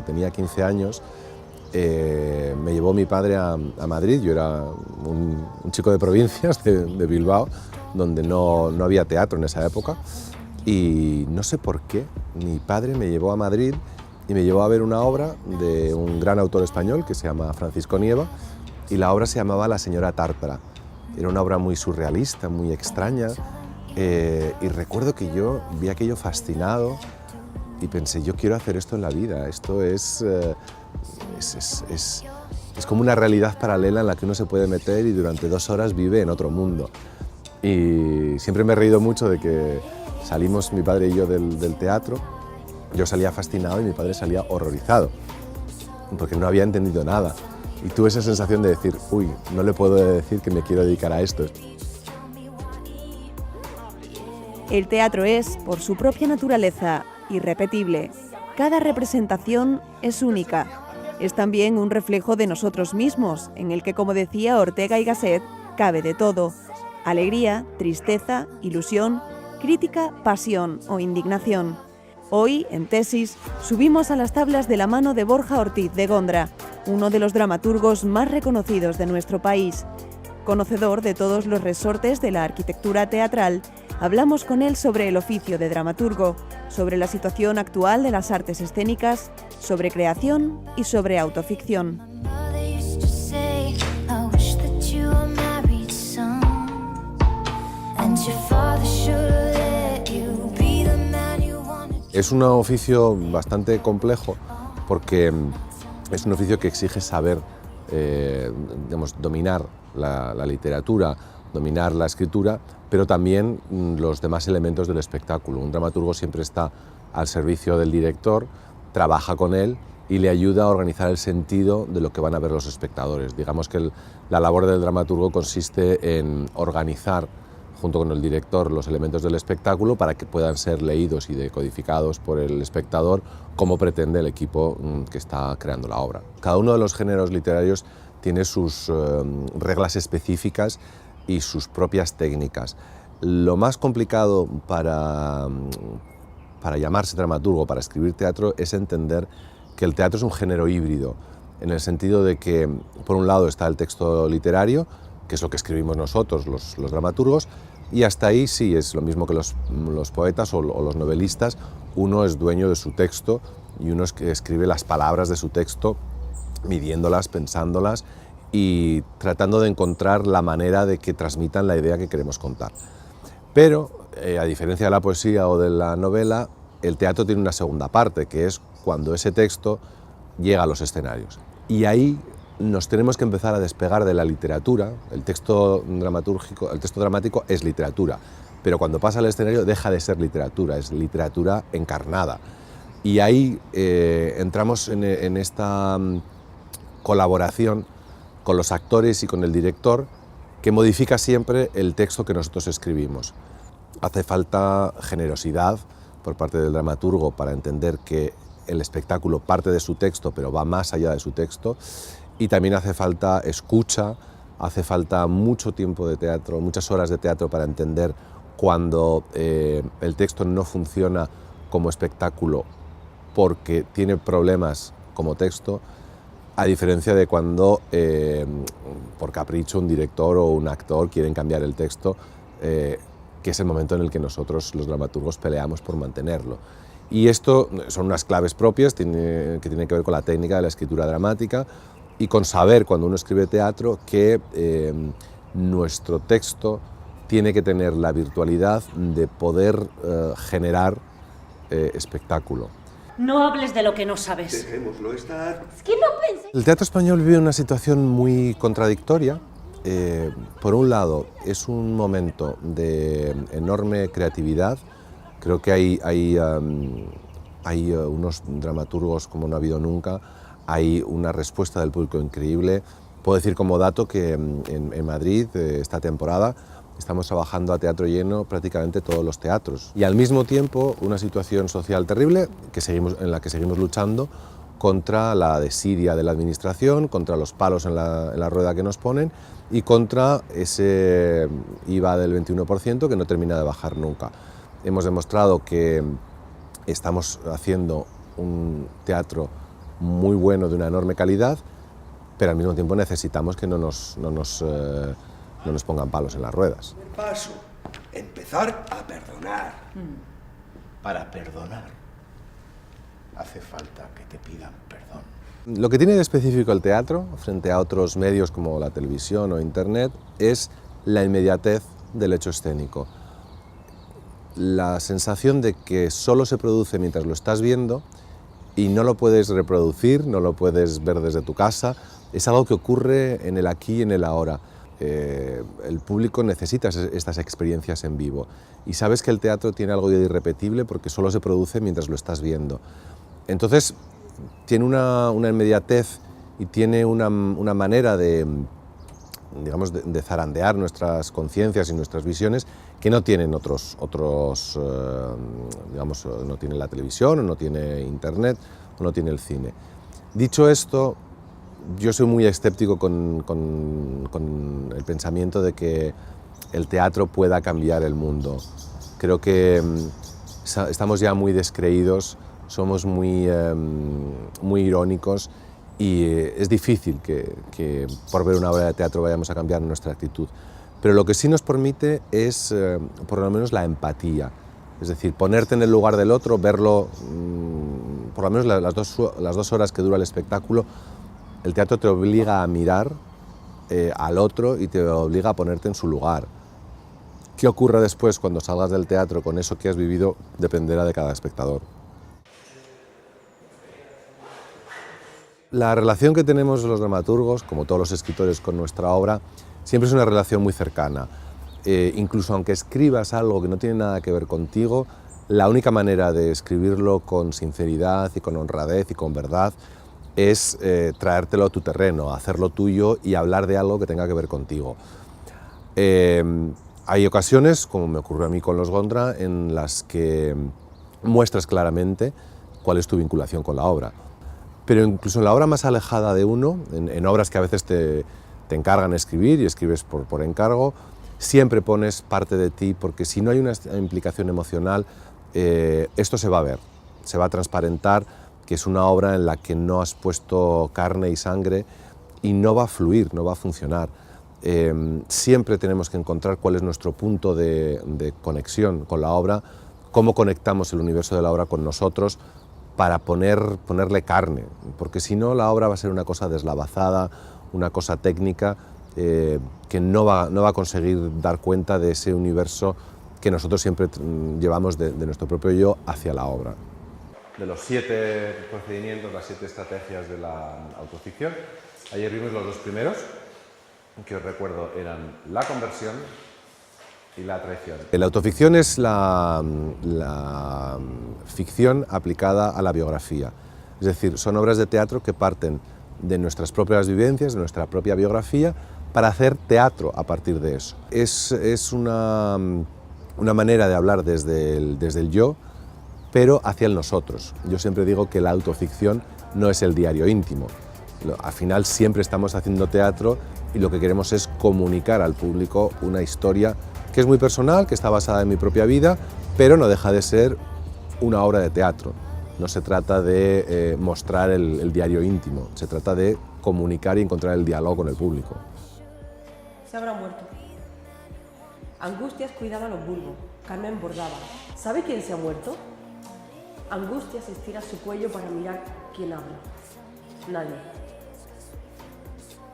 tenía 15 años, me llevó mi padre a Madrid. Yo era un chico de provincias, de Bilbao, donde no había teatro en esa época, y no sé por qué, mi padre me llevó a Madrid y me llevó a ver una obra de un gran autor español que se llama Francisco Nieva, y la obra se llamaba La señora Tártara. Era una obra muy surrealista, muy extraña, y recuerdo que yo vi aquello fascinado y pensé, yo quiero hacer esto en la vida. Esto es como una realidad paralela en la que uno se puede meter y durante 2 horas vive en otro mundo. Y siempre me he reído mucho de que salimos mi padre y yo del teatro. Yo salía fascinado y mi padre salía horrorizado, porque no había entendido nada. Y tuve esa sensación de decir, uy, no le puedo decir que me quiero dedicar a esto. El teatro es, por su propia naturaleza, irrepetible. Cada representación es única. Es también un reflejo de nosotros mismos, en el que, como decía Ortega y Gasset, cabe de todo: alegría, tristeza, ilusión, crítica, pasión o indignación. Hoy, en Tesis, subimos a las tablas de la mano de Borja Ortiz de Gondra, uno de los dramaturgos más reconocidos de nuestro país. Conocedor de todos los resortes de la arquitectura teatral, hablamos con él sobre el oficio de dramaturgo, sobre la situación actual de las artes escénicas, sobre creación y sobre autoficción. Es un oficio bastante complejo porque es un oficio que exige saber, dominar la literatura, dominar la escritura, pero también los demás elementos del espectáculo. Un dramaturgo siempre está al servicio del director, trabaja con él y le ayuda a organizar el sentido de lo que van a ver los espectadores. Digamos que la labor del dramaturgo consiste en organizar junto con el director los elementos del espectáculo para que puedan ser leídos y decodificados por el espectador como pretende el equipo que está creando la obra. Cada uno de los géneros literarios tiene sus reglas específicas y sus propias técnicas. Lo más complicado para llamarse dramaturgo, para escribir teatro, es entender que el teatro es un género híbrido, en el sentido de que, por un lado, está el texto literario, que es lo que escribimos nosotros, los dramaturgos, y hasta ahí sí, es lo mismo que los poetas o los novelistas. Uno es dueño de su texto y uno es que escribe las palabras de su texto, midiéndolas, pensándolas y tratando de encontrar la manera de que transmitan la idea que queremos contar. Pero, a diferencia de la poesía o de la novela, el teatro tiene una segunda parte, que es cuando ese texto llega a los escenarios. Y ahí nos tenemos que empezar a despegar de la literatura. El texto dramático es literatura, pero cuando pasa al escenario deja de ser literatura, es literatura encarnada. Y ahí entramos en esta colaboración con los actores y con el director, que modifica siempre el texto que nosotros escribimos. Hace falta generosidad por parte del dramaturgo para entender que el espectáculo parte de su texto, pero va más allá de su texto. Y también hace falta escucha, hace falta mucho tiempo de teatro, muchas horas de teatro para entender cuando el texto no funciona como espectáculo porque tiene problemas como texto, a diferencia de cuando por capricho un director o un actor quieren cambiar el texto, que es el momento en el que nosotros los dramaturgos peleamos por mantenerlo. Y esto son unas claves propias que tienen que ver con la técnica de la escritura dramática y con saber, cuando uno escribe teatro, que nuestro texto tiene que tener la virtualidad de poder generar espectáculo. No hables de lo que no sabes. Dejémoslo estar. Es que no pensé. El teatro español vive una situación muy contradictoria. Por un lado, es un momento de enorme creatividad. Creo que hay unos dramaturgos como no ha habido nunca. Hay una respuesta del público increíble. Puedo decir como dato que en Madrid, esta temporada, estamos trabajando a teatro lleno prácticamente todos los teatros. Y al mismo tiempo, una situación social terrible en la que seguimos luchando contra la desidia de la administración, contra los palos en la rueda que nos ponen y contra ese IVA del 21% que no termina de bajar nunca. Hemos demostrado que estamos haciendo un teatro muy bueno, de una enorme calidad, pero al mismo tiempo necesitamos que no nos pongan palos en las ruedas. Paso, empezar a perdonar. Para perdonar, hace falta que te pidan perdón. Lo que tiene de específico el teatro, frente a otros medios como la televisión o internet, es la inmediatez del hecho escénico. La sensación de que solo se produce mientras lo estás viendo y no lo puedes reproducir, no lo puedes ver desde tu casa, es algo que ocurre en el aquí y en el ahora. El público necesita estas experiencias en vivo y sabes que el teatro tiene algo de irrepetible porque solo se produce mientras lo estás viendo. Entonces tiene una inmediatez y tiene una manera de, digamos, de zarandear nuestras conciencias y nuestras visiones que no tienen otros digamos, no tiene la televisión, o no tiene internet, o no tiene el cine. Dicho esto, yo soy muy escéptico con el pensamiento de que el teatro pueda cambiar el mundo. Creo que estamos ya muy descreídos, somos muy irónicos y es difícil que por ver una obra de teatro vayamos a cambiar nuestra actitud. Pero lo que sí nos permite es por lo menos la empatía, es decir, ponerte en el lugar del otro, verlo, por lo menos las 2 horas que dura el espectáculo. El teatro te obliga a mirar al otro y te obliga a ponerte en su lugar. ¿Qué ocurre después cuando salgas del teatro con eso que has vivido? Dependerá de cada espectador. La relación que tenemos los dramaturgos, como todos los escritores con nuestra obra, siempre es una relación muy cercana. Incluso aunque escribas algo que no tiene nada que ver contigo, la única manera de escribirlo con sinceridad y con honradez y con verdad es traértelo a tu terreno, hacerlo tuyo y hablar de algo que tenga que ver contigo. Hay ocasiones, como me ocurrió a mí con Los Gondra, en las que muestras claramente cuál es tu vinculación con la obra. Pero incluso en la obra más alejada de uno, en obras que a veces te encargan escribir y escribes por encargo, siempre pones parte de ti, porque si no hay una implicación emocional, esto se va a ver, se va a transparentar que es una obra en la que no has puesto carne y sangre y no va a fluir, no va a funcionar. Siempre tenemos que encontrar cuál es nuestro punto de conexión con la obra, cómo conectamos el universo de la obra con nosotros para ponerle carne, porque si no la obra va a ser una cosa deslavazada, una cosa técnica que no va a conseguir dar cuenta de ese universo que nosotros siempre llevamos de nuestro propio yo hacia la obra. De los 7 procedimientos, las 7 estrategias de la autoficción, ayer vimos los 2 primeros, que os recuerdo eran la conversión y la traición. La autoficción es la ficción aplicada a la biografía, es decir, son obras de teatro que parten de nuestras propias vivencias, de nuestra propia biografía, para hacer teatro a partir de eso. Es una manera de hablar desde el yo, pero hacia el nosotros. Yo siempre digo que la autoficción no es el diario íntimo. Al final siempre estamos haciendo teatro y lo que queremos es comunicar al público una historia que es muy personal, que está basada en mi propia vida, pero no deja de ser una obra de teatro. No se trata de mostrar el diario íntimo, se trata de comunicar y encontrar el diálogo con el público. Se habrá muerto. Angustias cuidaba los bulbos, Carmen bordaba. ¿Sabe quién se ha muerto? Angustias estira su cuello para mirar quién habla. Nadie.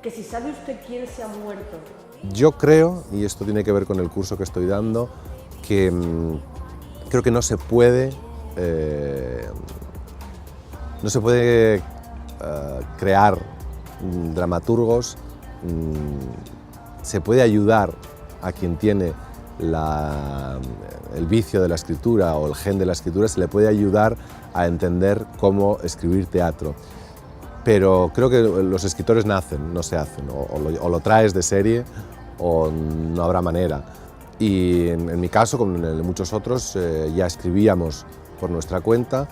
Que si sabe usted quién se ha muerto. Yo creo, y esto tiene que ver con el curso que estoy dando, que creo que no se puede crear dramaturgos, se puede ayudar a quien tiene el vicio de la escritura o el gen de la escritura, se le puede ayudar a entender cómo escribir teatro. Pero creo que los escritores nacen, no se hacen, o lo traes de serie o no habrá manera. Y en mi caso, como en el de muchos otros, ya escribíamos por nuestra cuenta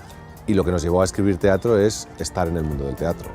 y lo que nos llevó a escribir teatro es estar en el mundo del teatro.